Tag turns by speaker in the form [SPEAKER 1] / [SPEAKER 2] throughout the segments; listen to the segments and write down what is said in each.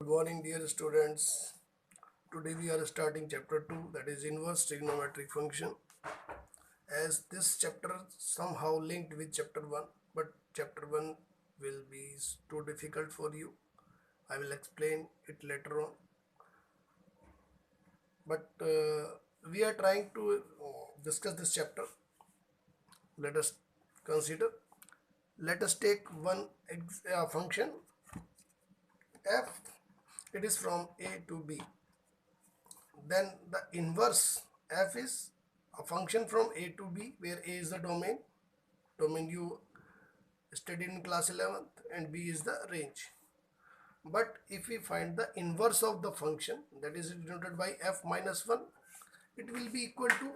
[SPEAKER 1] Good morning, dear students. Today we are starting chapter 2, that is inverse trigonometric function. As this chapter somehow linked with chapter 1, but chapter 1 will be too difficult for you. I will explain it later on. But we are trying to discuss this chapter. Let us consider. Let us take one function f. It is from a to b. Then the inverse f is a function from a to b, where a is the domain you studied in class 11th, and b is the range. But if we find the inverse of the function, that is denoted by f minus 1, it will be equal to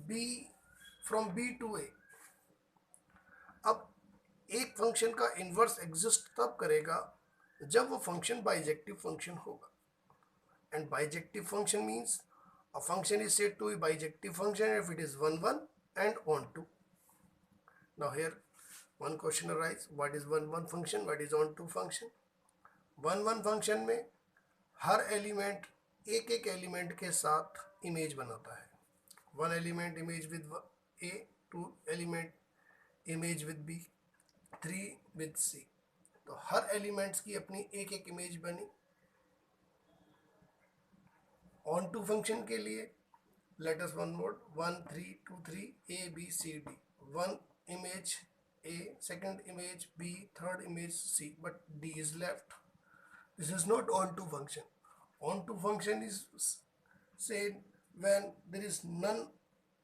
[SPEAKER 1] b from b to a. अब एक function का inverse exist तब करेगा जब वो function bijective function होगा. And bijective function means a function is said to be bijective function if it is 1 1 and onto. Now here one question arises, what is 1 1 function, what is onto function? 1 1 function में हर element एक एक element के साथ image बनाता है. One element image with A, two element image with B, three with C. तो हर elements की अपनी एक एक इमेज बनी. ऑन टू फंक्शन के लिए let us one mode 1 3 2 3 A B C D. One image A, second image B, third image C, but D is left. This is not onto function. Onto function is said when there is none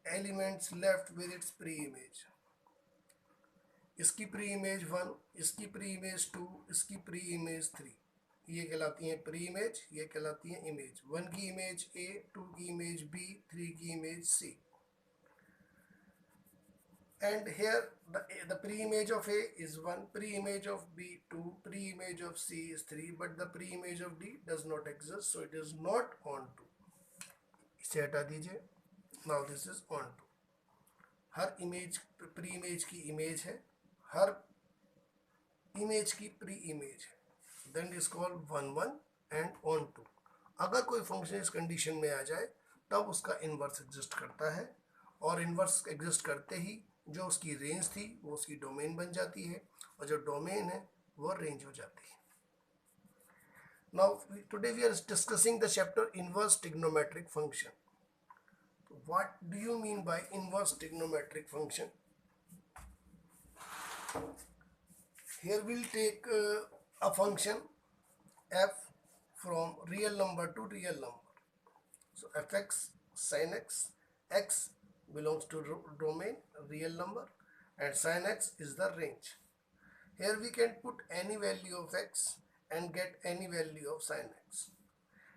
[SPEAKER 1] elements left with its pre-image. इसकी pre image 1, इसकी pre image 2, इसकी pre image 3, ये कहलाती हैं pre image, ये कहलाती हैं image. 1 की इमेज A, 2 की इमेज B, 3 की image C. And here the pre-image of A is 1, pre-image of B 2, pre-image of C is 3, but the pre-image of D does not exist, so it is not onto. इसे हटा दीजिए. Now this is onto. Her image pre-image की image है, हर image की pre-image है. Then it is called 1 1 and onto. अगर कोई function इस कंडीशन में आ जाए तब उसका इन्वर्स एग्जिस्ट करता है, और इन्वर्स एग्जिस्ट करते ही जो उसकी रेंज थी वो उसकी डोमेन बन जाती है, और जो डोमेन है वो रेंज हो जाती है. Now today we are discussing the chapter inverse trigonometric function. What do you mean by inverse trigonometric function? Here will take a function f from real number to real number. So fx sin x belongs to domain real number, and sin x is the range. Here we can put any value of x and get any value of sin x,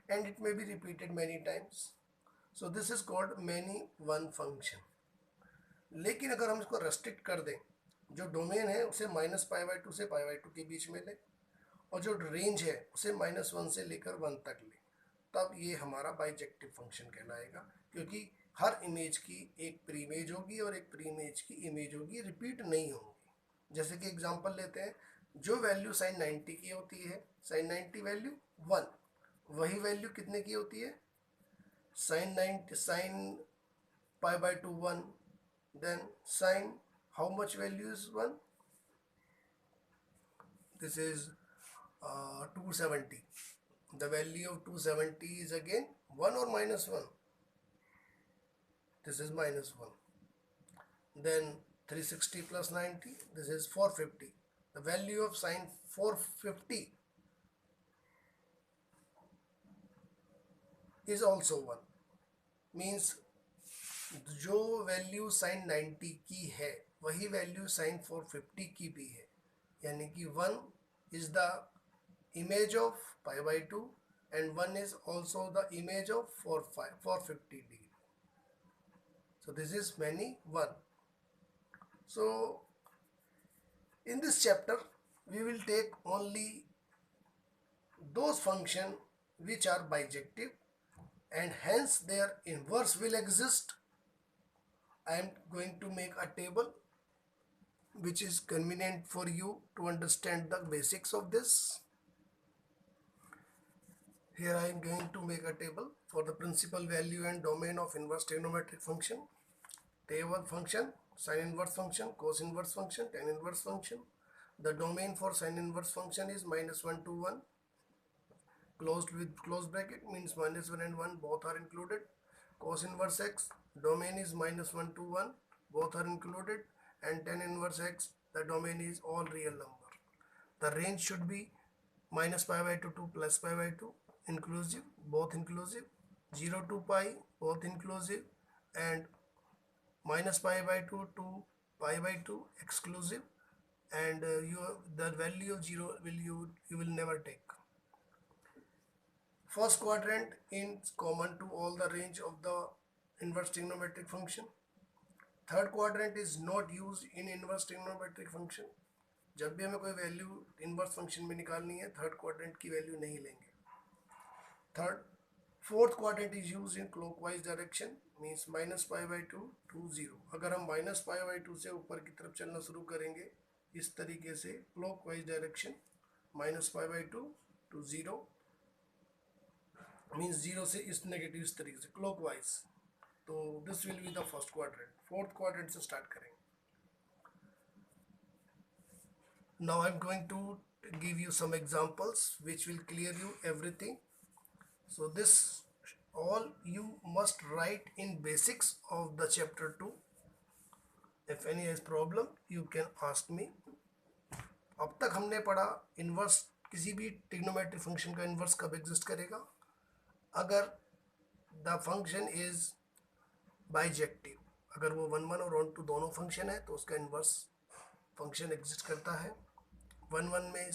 [SPEAKER 1] and it may be repeated many times. So this is called many one function. लेकिन अगर हम इसको restrict कर दें, जो domain है उसे -π/2 से π/2 के बीच में ले, और जो रेंज है उसे -1 से लेकर 1 तक ले, तब ये हमारा बाइजेक्टिव फंक्शन कहलाएगा, क्योंकि हर इमेज की एक प्री इमेज होगी और एक प्री इमेज की इमेज होगी, रिपीट नहीं होंगी. जैसे कि एग्जांपल लेते हैं, जो वैल्यू sin 90 की होती है, sin 90 वैल्यू 1, वही वैल्यू कितने की होती है? sin π/2 1, then sin how much value is 1? This is 270. The value of 270 is again 1 or -1? This is -1. Then 360 plus 90, this is 450. The value of sin 450 is also 1. Means जो value sin 90 की है वही value sin 450 की भी है, यानी कि 1 is the image of π/2 and 1 is also the image of 450 degree. So this is many one. So in this chapter we will take only those functions which are bijective and hence their inverse will exist. I am going to make a table which is convenient for you to understand the basics of this. Here I am going to make a table for the principal value and domain of inverse trigonometric function. Table function, sin inverse function, cos inverse function, tan inverse function. The domain for sin inverse function is -1 to 1. Closed with close bracket means -1 and 1 both are included. Cos inverse x, domain is -1 to 1, both are included. And tan inverse x, the domain is all real number. The range should be -pi/2 to +pi/2, inclusive, both inclusive. 0 to pi, both inclusive. And -pi/2 to pi/2, exclusive. And the value of 0 you will never take. First quadrant is common to all the range of the inverse trigonometric function. Third quadrant is not used in inverse trigonometric function. जब भी हमें कोई value inverse function में निकालनी है, third quadrant की value नहीं लेंगे. Fourth quadrant is use in clockwise direction, means -pi/2 to 0. अगर हम -pi/2 से ऊपर की तरफ चलना शुरू करेंगे इस तरीके से clockwise direction, -pi/2 to 0 means 0 से इस नेगेटिव इस तरीके से क्लॉकवाइज. तो this will be the first quadrant. Fourth quadrant से स्टार्ट करेंगे. Now I'm going to give you some examples which will clear you everything. So this all you must write in basics of the chapter 2. If any is problem you can ask me. अब तक हमने पढ़ा inverse, किसी भी trigonometric function का inverse कब exist करेगा, अगर द फंक्शन इज बाइजेक्टिव. अगर वो 1 1 और 1 2 दोनों फंक्शन है तो उसका इनवर्स फंक्शन एग्जिस्ट करता है. 1 1 में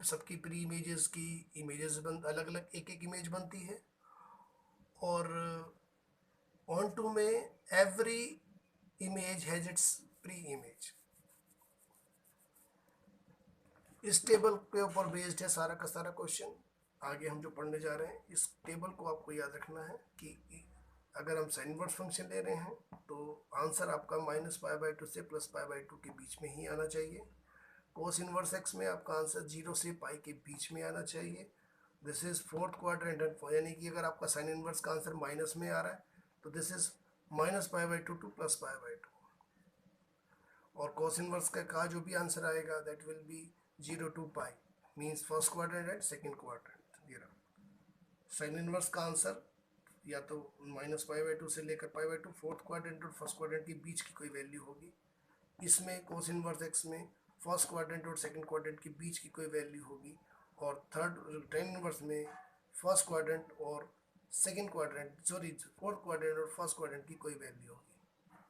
[SPEAKER 1] सबकी प्री इमेजेस की इमेजेस अलग अलग एक एक इमेज बनती है. और ऑन 2 में every image has its pre image. इस टेबल के ऊपर बेस्ड है सारा का सारा क्वेश्चन. आगे हम जो पढ़ने जा रहे हैं, इस टेबल को आपको याद रखना है कि अगर हम साइन इनवर्स फंक्शन ले रहे हैं तो आंसर आपका -pi/2 से +pi/2 के बीच में ही आना चाहिए. कोस इनवर्स एक्स में आपका आंसर 0 से पाई के बीच में आना चाहिए. दिस इज फोर्थ क्वाड्रेंट, यानी कि अगर आपका साइन इनवर्स का आंसर माइनस में आ रहा है तो this is -pi/2 to +pi/2. और कोस इनवर्स का जो भी आंसर आएगा that will be 0 to pi, means first quadrant and second quadrant. Sine inverse का आंसर या तो -pi/2 से लेकर pi/2, फोर्थ क्वाड्रेंट और फर्स्ट क्वाड्रेंट के बीच की कोई वैल्यू होगी. इसमें कोस इनवर्स एक्स में फर्स्ट क्वाड्रेंट और सेकंड क्वाड्रेंट के बीच की कोई वैल्यू होगी. और थर्ड tan इनवर्स में फर्स्ट क्वाड्रेंट और सेकंड क्वाड्रेंट फोर्थ क्वाड्रेंट और फर्स्ट क्वाड्रेंट की कोई वैल्यू होगी.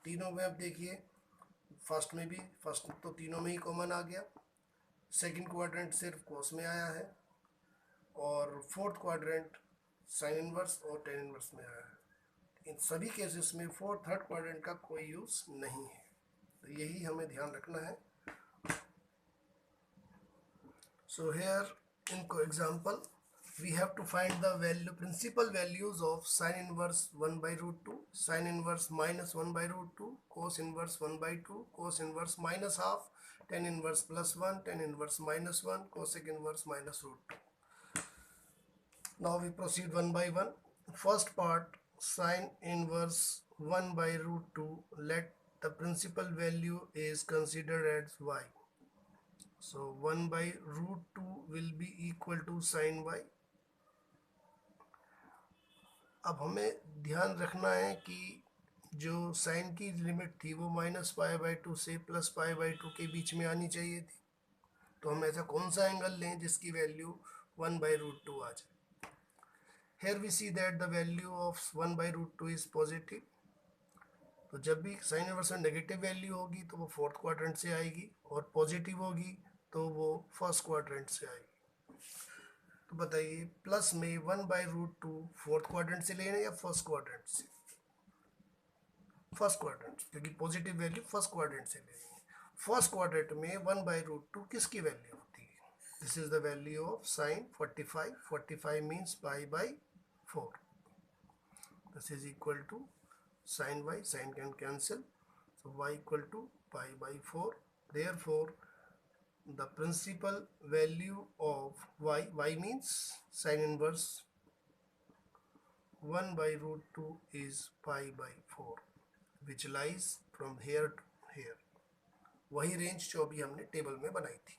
[SPEAKER 1] तीनों में अब देखिए, फर्स्ट में भी, फर्स्ट तो तीनों में ही कॉमन आ गया. सेकंड क्वाड्रेंट सिर्फ कोस में आया है और फोर्थ क्वाड्रेंट साइन इनवर्स और tan इनवर्स में आया है. इन सभी केसेस में थर्ड क्वाड्रेंट का कोई यूज़ नहीं है. तो यही हमें ध्यान रखना है. So here in example we have to find the principal values of sin inverse 1/√2, sin inverse -1/√2, cos inverse 1/2, cos inverse -half, tan inverse +1, tan inverse -1, cosec inverse -√2. Now we proceed one by one. First part, sin inverse 1/√2. Let the principal value is considered as y. So 1/√2 will be equal to sin y. अब हमें ध्यान रखना है कि जो sign की limit थी वो -pi/2 से +pi/2 के बीच में आनी चाहिए थी. तो हम ऐसा कौन सा एंगल लें जिसकी वैल्यू 1/√2 आ जाए. Here we see that the value of 1/√2 is positive. तो जब भी साइन इनवर्स में नेगेटिव वैल्यू होगी तो वो फोर्थ क्वाड्रेंट से आएगी, और पॉजिटिव होगी तो वो फर्स्ट क्वाड्रेंट से आएगी. तो बताइए, प्लस में 1/√2 फोर्थ क्वाड्रेंट से लेना या फर्स्ट क्वाड्रेंट से? फर्स्ट क्वाड्रेंट, क्योंकि पॉजिटिव वैल्यू फर्स्ट क्वाड्रेंट से लेंगे. फर्स्ट क्वाड्रेंट में 1/√2 किसकी वैल्यू होती है? This is the value of sine 45. 45 means pi/4. This is equal to sin y. Sin can cancel, so y equal to pi/4. Therefore the principal value of y means sin inverse 1 by root 2 is pi by 4 which lies from here to here. वही range जो अभी हमने table में बनाई थी.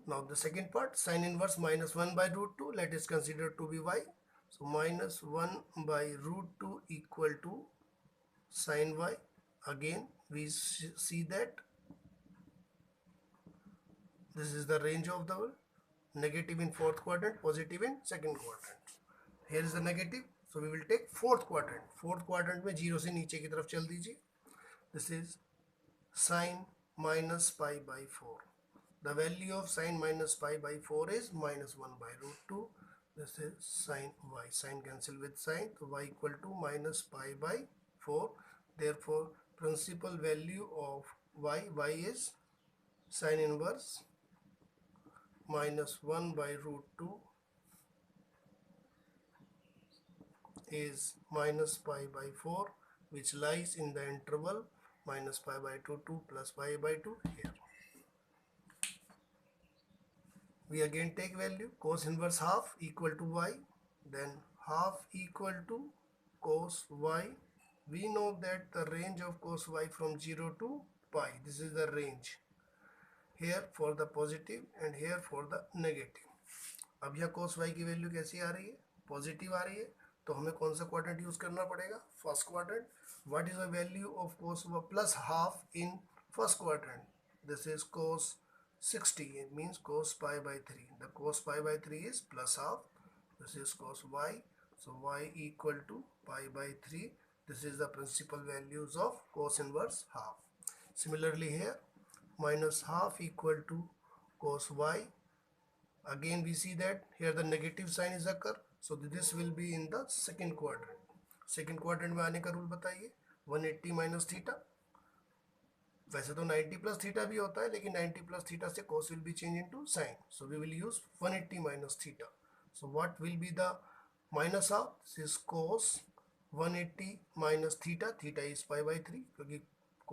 [SPEAKER 1] Now the second part, sin inverse minus 1 by root 2, let us consider to be y. So minus 1 by root 2 equal to sin y. Again we see that this is the range of the negative in fourth quadrant, positive in second quadrant. Here is the negative, so we will take fourth quadrant. Fourth quadrant में 0 से नीचे की तरफ चल दीजिए. This is sin minus pi by 4. The value of sin minus pi by 4 is minus 1 by root 2. This is sin y. Sin cancel with sin. So y equal to minus pi by 4. Therefore, principal value of y is sin inverse minus 1 by root 2 is minus pi by 4, which lies in the interval minus pi by 2 to plus pi by 2 here. We again take value cos inverse half equal to y, then half equal to cos y. We know that the range of cos y from 0 to pi, this is the range here for the positive and here for the negative. अब यह cos y की value कैसी आ रही है, positive आ रही है, तो हमें कौन सा क्वाड्रेंट यूज करना पड़ेगा, first quadrant. What is the value of cos plus half in first quadrant, this is cos 60, it means cos pi by 3. The cos pi by 3 is plus half. This is cos y. So y equal to pi by 3. This is the principal values of cos inverse half. Similarly here, minus half equal to cos y. Again we see that here the negative sign is occur. So this will be in the second quadrant. Second quadrant में आने का rule बताइए. 180 minus theta. वैसे तो 90 plus theta भी होता है, लेकिन 90 प्लस थीटा से cos will be changed into sin. So we will use 180 minus theta. So what will be the minus of this is cos 180 minus theta. Theta is pi by 3 क्योंकि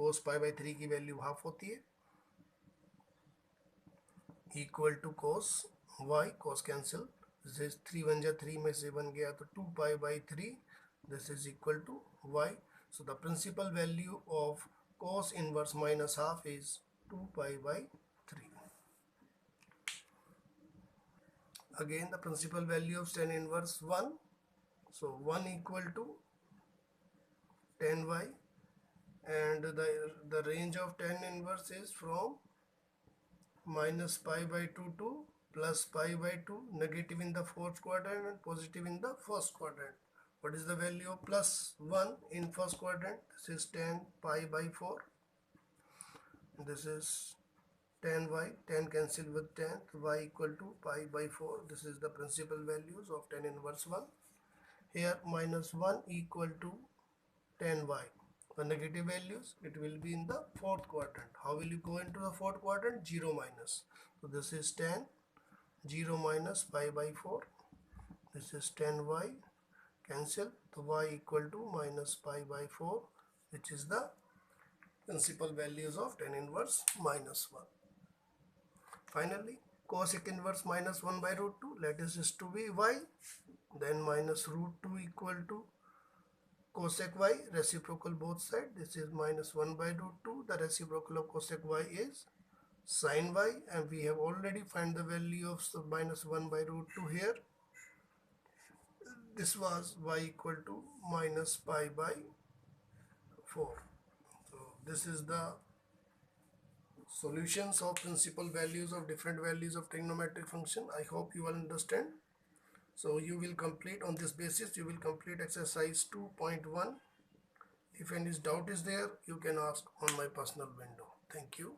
[SPEAKER 1] cos pi by 3 की value half होती है. Equal to cos y, cos cancel. This is 3 1 जा 3 में से 1 गया तो 2 pi by 3. This is equal to y. So the principal value of cos inverse minus half is 2 pi by 3. Again the principal value of tan inverse 1. So 1 equal to tan y, and the range of tan inverse is from minus pi by 2 to plus pi by 2, negative in the fourth quadrant and positive in the first quadrant. What is the value of plus 1 in first quadrant? This is tan pi by 4. This is tan y, tan cancel with tan, y equal to pi by 4. This is the principal values of tan inverse 1. Here minus 1 equal to tan y. The negative values, it will be in the fourth quadrant. How will you go into the fourth quadrant? 0 minus. So this is tan 0 minus pi by 4. This is tan y. Cancel, so y equal to minus pi by 4, which is the principal values of tan inverse minus 1. Finally, cosec inverse minus 1 by root 2, let us is to be y, then minus root 2 equal to cosec y, reciprocal both sides. This is minus 1 by root 2. The reciprocal of cosec y is sin y, and we have already found the value of minus 1 by root 2 here. This was y equal to minus pi by 4. So this is the solutions of principal values of different values of trigonometric function. I hope you will understand. So you will complete on this basis, you will complete exercise 2.1. If any doubt is there, you can ask on my personal window. Thank you.